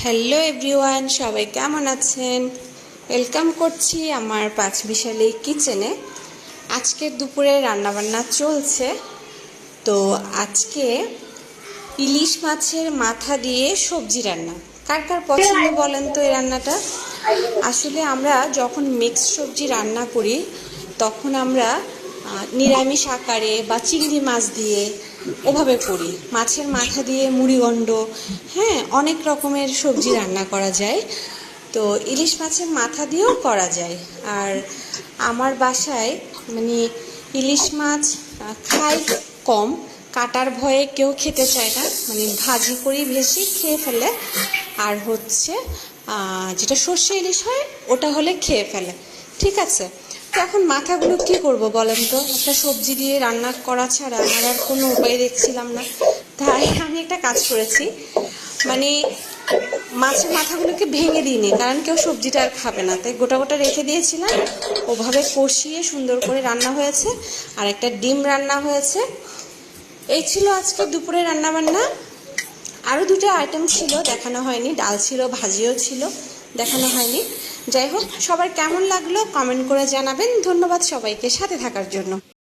Hello everyone, সবাই কেমন আছেন? ওয়েলকাম করছি আমার পাঁচমিশালি কিচেনে। আজকের দুপুরে রান্নাবান্না চলছে। তো আজকে ইলিশ মাছের মাথা দিয়ে সবজি রান্না। কার কার পছন্দ বলেন তো এই রান্নাটা? আসলে আমরা যখন মিক্সড সবজি রান্না করি তখন আমরা নিরামিষ আকারে বা চিংড়ি মাছ দিয়ে ওভাবে করি, মাছের মাথা দিয়ে মুড়িঘণ্ট, হ্যাঁ, অনেক রকমের সবজি রান্না করা যায়। তো ইলিশ মাছের মাথা দিয়েও করা যায়। আর আমার বাসায় মানে ইলিশ মাছ খাই কম, কাটার ভয়ে কেউ খেতে চায় না, মানে ভাজি করি বেশি খেয়ে ফেলে। আর হচ্ছে যেটা সর্ষে ইলিশ হয় ওটা হলে খেয়ে ফেলে, ঠিক আছে। তো এখন মাথাগুলো কী করব বলেন তো? একটা সবজি দিয়ে রান্না করা ছাড়া আমার আর কোনো উপায় দেখছিলাম না। তাই আমি একটা কাজ করেছি, মানে মাছের মাথাগুলোকে ভেঙে দিইনি, কারণ কেউ সবজিটা আর খাবে না, তাই গোটা গোটা রেখে দিয়েছিলাম। ওভাবে কষিয়ে সুন্দর করে রান্না হয়েছে, আর একটা ডিম রান্না হয়েছে। এই ছিল আজকে দুপুরে রান্নাবান্না। আরও দুটো আইটেম ছিল, দেখানো হয়নি, ডাল ছিল, ভাজিও ছিল, দেখানো হয়নি। যাই হোক, সবার কেমন লাগলো কমেন্ট করে জানাবেন। ধন্যবাদ সবাইকে সাথে থাকার জন্য।